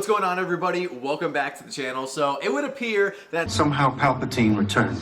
What's going on, everybody? Welcome back to the channel. So it would appear that somehow Palpatine returned.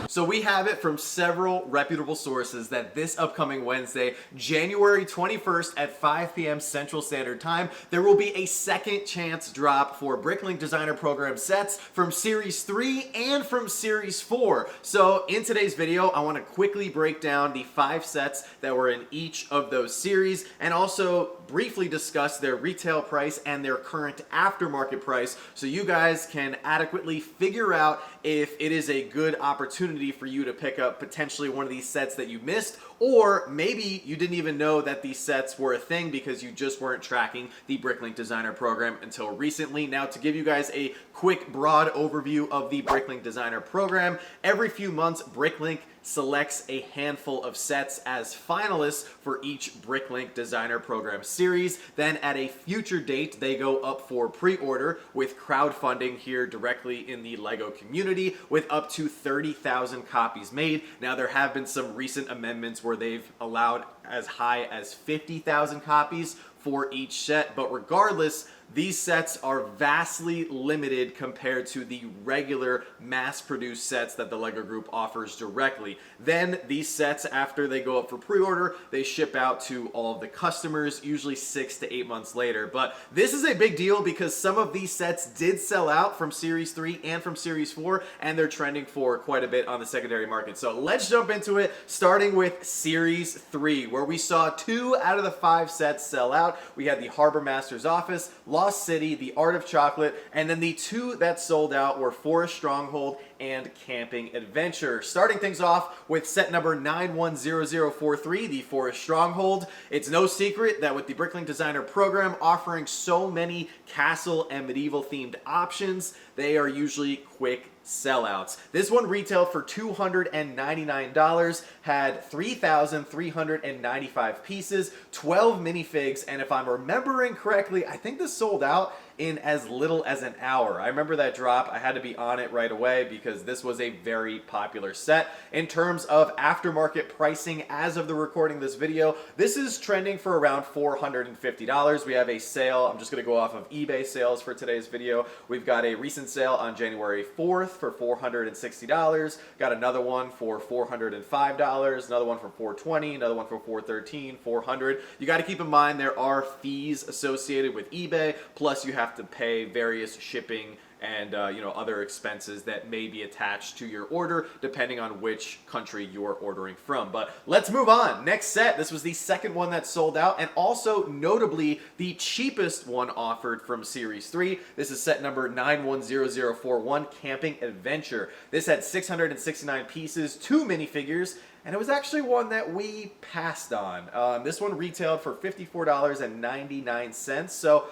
So we have it from several reputable sources that this upcoming Wednesday, January 21st at 5 p.m. Central Standard Time, there will be a second chance drop for Bricklink Designer Program sets from Series 3 and from Series 4. So in today's video, I want to quickly break down the 5 sets that were in each of those series and also briefly discuss their retail price and their current aftermarket price so you guys can adequately figure out if it is a good opportunity for you to pick up potentially one of these sets that you missed, or maybe you didn't even know that these sets were a thing because you just weren't tracking the Bricklink Designer Program until recently. Now, to give you guys a quick broad overview of the Bricklink Designer Program, every few months Bricklink selects a handful of sets as finalists for each Bricklink Designer Program series. Then at a future date, they go up for pre-order with crowdfunding here directly in the LEGO community with up to 30,000 copies made. Now, there have been some recent amendments where they've allowed as high as 50,000 copies for each set, but regardless, these sets are vastly limited compared to the regular mass-produced sets that the LEGO Group offers directly. Then these sets, after they go up for pre-order, they ship out to all of the customers, usually 6 to 8 months later. But this is a big deal because some of these sets did sell out from Series 3 and from Series 4, and they're trending for quite a bit on the secondary market. So let's jump into it, starting with Series 3, where we saw 2 out of the 5 sets sell out. We had the Harbor Master's Office, Lost City, the Art of Chocolate, and then the 2 that sold out were Forest Stronghold and Camping Adventure. Starting things off with set number 910043, the Forest Stronghold. It's no secret that with the Bricklink Designer Program offering so many castle and medieval themed options, they are usually quick sellouts. This one retailed for $299, had 3,395 pieces, 12 minifigs, and if I'm remembering correctly, I think this sold out in as little as an hour. I remember that drop. I had to be on it right away because this was a very popular set. In terms of aftermarket pricing as of the recording of this video, this is trending for around $450. We have a sale. I'm just going to go off of eBay sales for today's video. We've got a recent sale on January 4th for $460. Got another one for $405, another one for $420, another one for $413, $400. You got to keep in mind there are fees associated with eBay, plus you have to pay various shipping and other expenses that may be attached to your order depending on which country you're ordering from. But let's move on. Next set, this was the second one that sold out and also notably the cheapest one offered from Series 3. This is set number 910041, Camping Adventure. This had 669 pieces, 2 minifigures, and it was actually one that we passed on. This one retailed for $54.99, so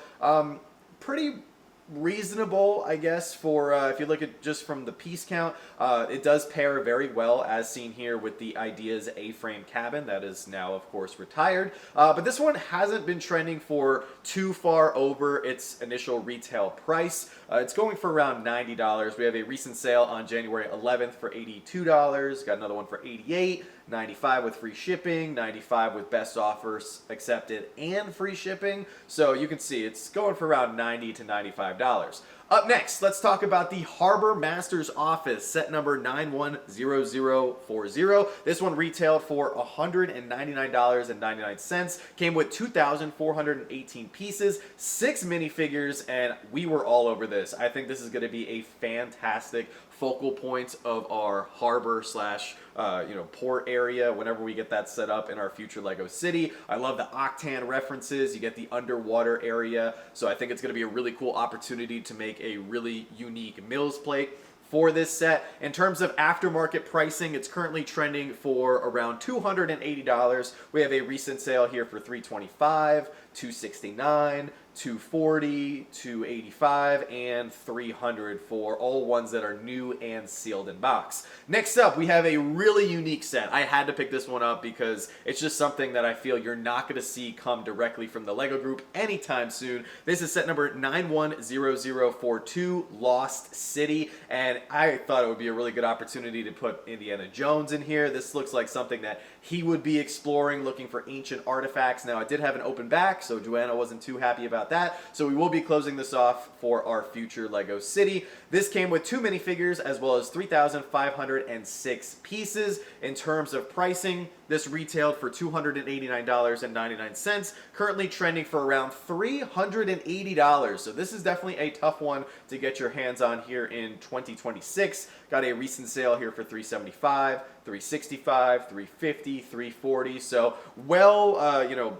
pretty reasonable, I guess, for if you look at just from the piece count. It does pair very well, as seen here, with the Ideas A-frame cabin that is now, of course, retired. But this one hasn't been trending for too far over its initial retail price. It's going for around $90. We have a recent sale on January 11th for $82. Got another one for $88. $95 with free shipping, $95 with best offers accepted and free shipping. So you can see it's going for around $90 to $95. Up next, let's talk about the Harbor Master's Office, set number 910040. This one retailed for $199.99, came with 2,418 pieces, 6 minifigures, and we were all over this. I think this is going to be a fantastic focal point of our harbor slash port area whenever we get that set up in our future LEGO city. I love the Octan references. You get the underwater area, so I think it's going to be a really cool opportunity to make a really unique Mills plate for this set. In terms of aftermarket pricing, it's currently trending for around $280. We have a recent sale here for $325, $269, $240, $285, and $300 for all ones that are new and sealed in box. Next up, we have a really unique set. I had to pick this one up because it's just something that I feel you're not going to see come directly from the LEGO Group anytime soon. This is set number 910042, Lost City, and I thought it would be a really good opportunity to put Indiana Jones in here. This looks like something that he would be exploring, looking for ancient artifacts. Now, it did have an open back, so Joanna wasn't too happy about that. So we will be closing this off for our future LEGO City. This came with 2 minifigures as well as 3,506 pieces. In terms of pricing, this retailed for $289.99, currently trending for around $380. So this is definitely a tough one to get your hands on here in 2026. Got a recent sale here for $375, $365, $350, $340. So,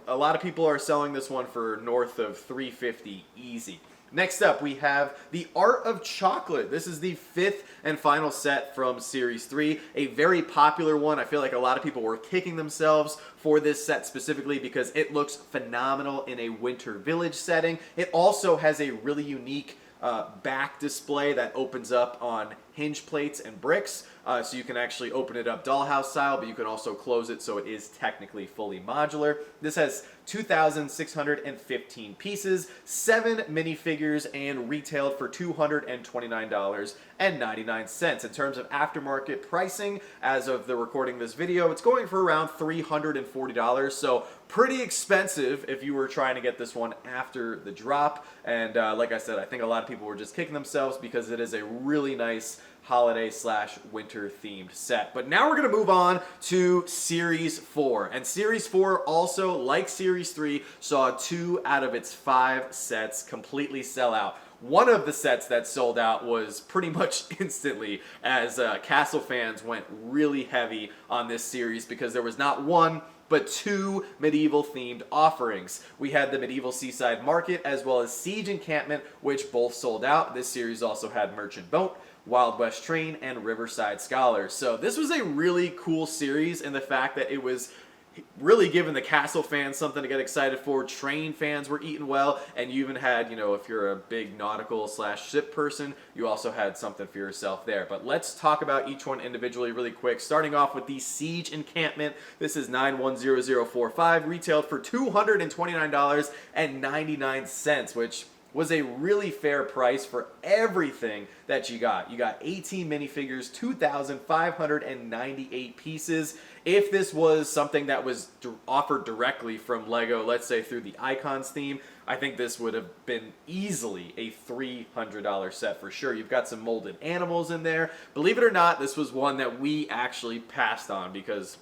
a lot of people are selling this one for north of $350 easy. Next up, we have The Art of Chocolate. This is the 5th and final set from Series 3, a very popular one. I feel like a lot of people were kicking themselves for this set specifically because it looks phenomenal in a winter village setting. It also has a really unique back display that opens up on hinge plates and bricks, so you can actually open it up dollhouse style, but you can also close it so it is technically fully modular. This has 2,615 pieces, 7 minifigures, and retailed for $229.99. In terms of aftermarket pricing, as of the recording of this video, it's going for around $340, so pretty expensive if you were trying to get this one after the drop. And like I said, I think a lot of people were just kicking themselves because it is a really nice holiday/winter themed set. But now we're going to move on to Series 4. And Series 4 also, like Series 3, saw 2 out of its 5 sets completely sell out. One of the sets that sold out was pretty much instantly, as Castle fans went really heavy on this series because there was not one but 2 medieval themed offerings. We had the Medieval Seaside Market as well as Siege Encampment, which both sold out. This series also had Merchant Boat, Wild West Train, and Riverside Scholars. So this was a really cool series in the fact that it was really giving the Castle fans something to get excited for. Train fans were eating well, and you even had, if you're a big nautical/ship person, you also had something for yourself there. But let's talk about each one individually really quick, starting off with the Siege Encampment. This is 910045, retailed for $229.99, which was a really fair price for everything that you got. You got 18 minifigures, 2,598 pieces. If this was something that was offered directly from LEGO, let's say through the Icons theme, I think this would have been easily a $300 set for sure. You've got some molded animals in there. Believe it or not, this was one that we actually passed on because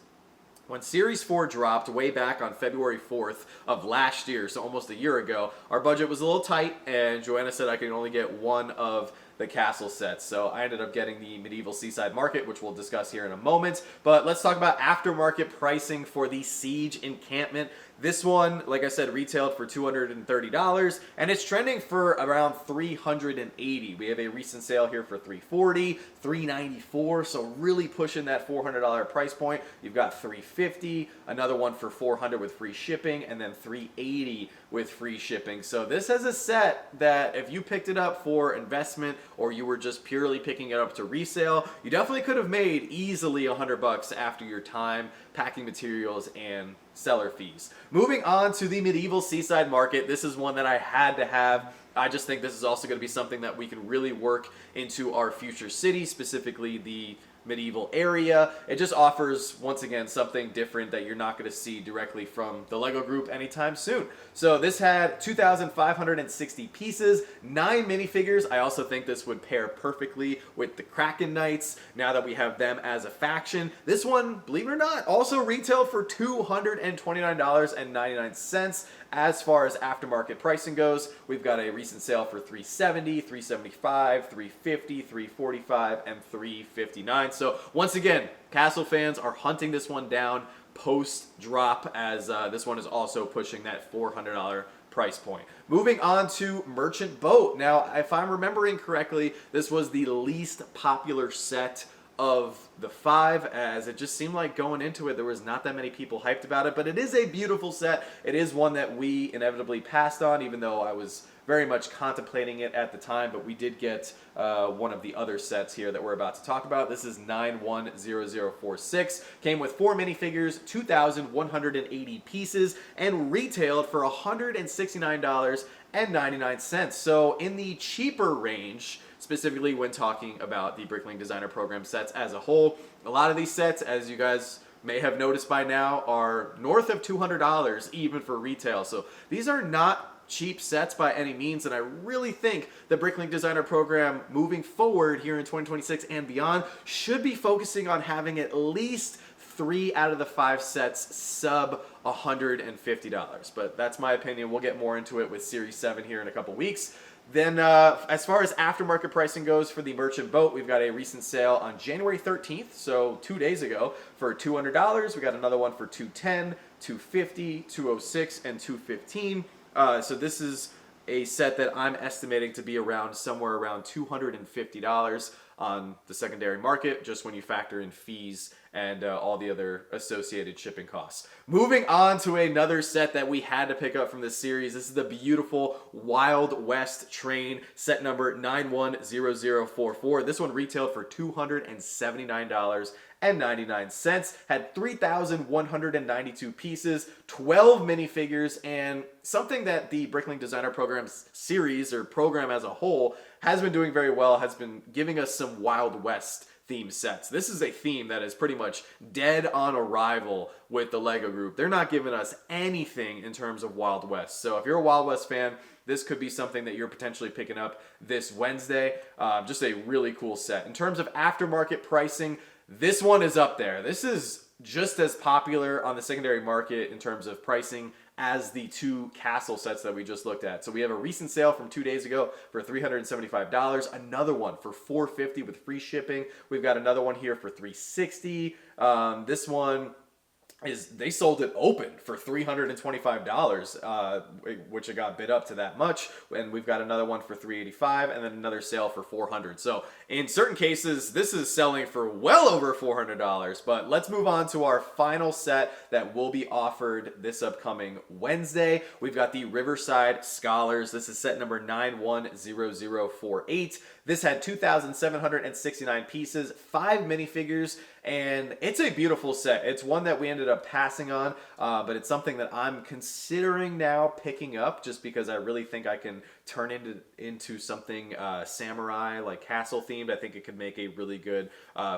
when Series 4 dropped way back on February 4th of last year, so almost a year ago, our budget was a little tight, and Joanna said I could only get one of the castle sets. So I ended up getting the Medieval Seaside Market, which we'll discuss here in a moment. But let's talk about aftermarket pricing for the Siege Encampment. This one, like I said, retailed for $230, and it's trending for around $380. We have a recent sale here for $340, $394, so really pushing that $400 price point. You've got $350, another one for $400 with free shipping, and then $380 with free shipping. So this is a set that if you picked it up for investment or you were just purely picking it up to resale, you definitely could have made easily $100 after your time, packing materials, and seller fees. Moving on to the Medieval Seaside Market, this is one that I had to have. I just think this is also going to be something that we can really work into our future city, specifically the medieval area. It just offers, once again, something different that you're not going to see directly from the LEGO group anytime soon. So this had 2,560 pieces, 9 minifigures. I also think this would pair perfectly with the Kraken Knights now that we have them as a faction. This one, believe it or not, also retailed for $229.99. As far as aftermarket pricing goes, we've got a recent sale for $370, $375, $350, $345, and $359. So once again, Castle fans are hunting this one down post-drop, as this one is also pushing that $400 price point. Moving on to Merchant Boat. Now, if I'm remembering correctly, this was the least popular set of the 5, as it just seemed like going into it there was not that many people hyped about it, but it is a beautiful set. It is one that we inevitably passed on, even though I was very much contemplating it at the time, but we did get one of the other sets here that we're about to talk about. This is 910046. Came with 4 minifigures, 2,180 pieces, and retailed for $169.99. So in the cheaper range, specifically when talking about the Bricklink Designer Program sets as a whole, a lot of these sets, as you guys may have noticed by now, are north of $200 even for retail. So these are not cheap sets by any means, and I really think the Bricklink Designer Program moving forward here in 2026 and beyond should be focusing on having at least 3 out of the 5 sets sub $150. But that's my opinion. We'll get more into it with Series 7 here in a couple weeks. Then as far as aftermarket pricing goes for the Merchant Boat, we've got a recent sale on January 13th, so 2 days ago, for $200. We got another one for $210, $250, $206, and $215. So this is a set that I'm estimating to be around somewhere around $250 on the secondary market, just when you factor in fees and all the other associated shipping costs. Moving on to another set that we had to pick up from this series. This is the beautiful Wild West Train, set number 910044. This one retailed for $279.99, had 3,192 pieces, 12 minifigures, and something that the Bricklink Designer Program series, or program as a whole, has been doing very well, has been giving us some Wild West theme sets. This is a theme that is pretty much dead on arrival with the LEGO group. They're not giving us anything in terms of Wild West. So if you're a Wild West fan, this could be something that you're potentially picking up this Wednesday. Just a really cool set. In terms of aftermarket pricing, this one is up there. This is just as popular on the secondary market in terms of pricing as the 2 castle sets that we just looked at. So we have a recent sale from 2 days ago for $375, another one for $450 with free shipping. We've got another one here for $360. This one they sold it open for $325, which it got bid up to that much. And we've got another one for $385, and then another sale for $400. So in certain cases, this is selling for well over $400. But let's move on to our final set that will be offered this upcoming Wednesday. We've got the Riverside Scholars. This is set number 910048. This had 2,769 pieces, 5 minifigures, and it's a beautiful set. It's one that we ended up passing on, but it's something that I'm considering now picking up, just because I really think I can turn into something samurai, like castle themed. I think it could make a really good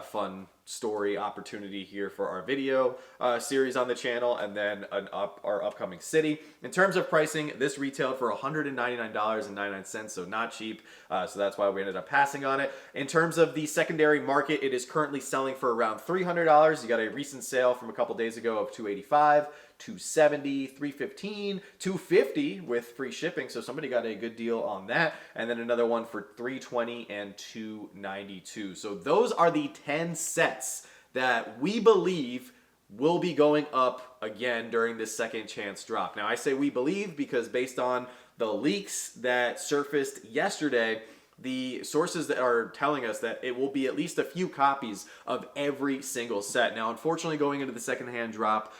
fun story opportunity here for our video series on the channel, and then our upcoming city. In terms of pricing, this retailed for $199.99, so not cheap. So that's why we ended up passing on it. In terms of the secondary market, it is currently selling for around $300. You got a recent sale from a couple days ago of $285, $270, $315, $250 with free shipping, so somebody got a good deal on that, and then another one for $320 and $292. So those are the 10 sets that we believe will be going up again during this second chance drop. Now I say we believe because based on the leaks that surfaced yesterday, the sources that are telling us that it will be at least a few copies of every single set. Now, unfortunately, going into the second chance drop,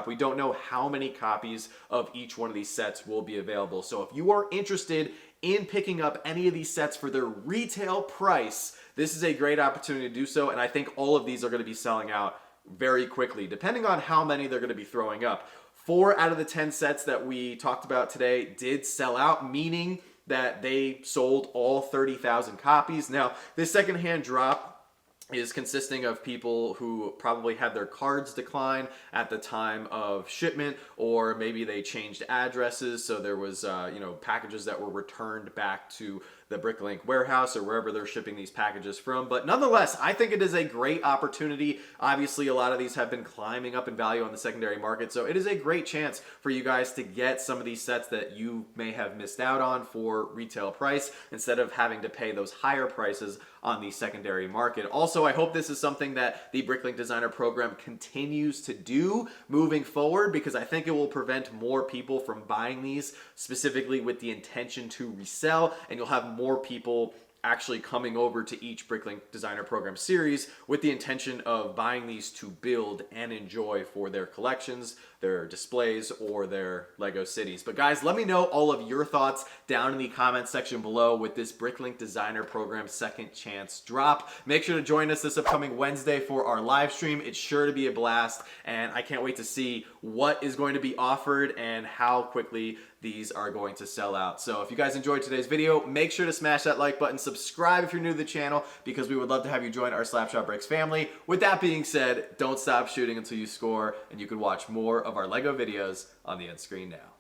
we don't know how many copies of each one of these sets will be available. So if you are interested in picking up any of these sets for their retail price, this is a great opportunity to do so. And I think all of these are going to be selling out very quickly, depending on how many they're going to be throwing up. 4 out of the 10 sets that we talked about today did sell out, meaning that they sold all 30,000 copies. Now, this secondhand drop is consisting of people who probably had their cards decline at the time of shipment, or maybe they changed addresses, so there was packages that were returned back to the Bricklink warehouse or wherever they're shipping these packages from. But nonetheless, I think it is a great opportunity. Obviously, a lot of these have been climbing up in value on the secondary market, so it is a great chance for you guys to get some of these sets that you may have missed out on for retail price, instead of having to pay those higher prices on the secondary market. Also, I hope this is something that the Bricklink Designer Program continues to do moving forward, because I think it will prevent more people from buying these specifically with the intention to resell, and you'll have more people actually coming over to each Bricklink Designer Program series with the intention of buying these to build and enjoy for their collections, their displays, or their Lego cities. But guys, let me know all of your thoughts down in the comment section below with this Bricklink Designer Program second chance drop. Make sure to join us this upcoming Wednesday for our live stream. It's sure to be a blast, and I can't wait to see what is going to be offered and how quickly these are going to sell out. So if you guys enjoyed today's video, make sure to smash that like button, subscribe if you're new to the channel, because we would love to have you join our Slapshotbricks family. With that being said, don't stop shooting until you score, and you can watch more of our LEGO videos on the end screen now.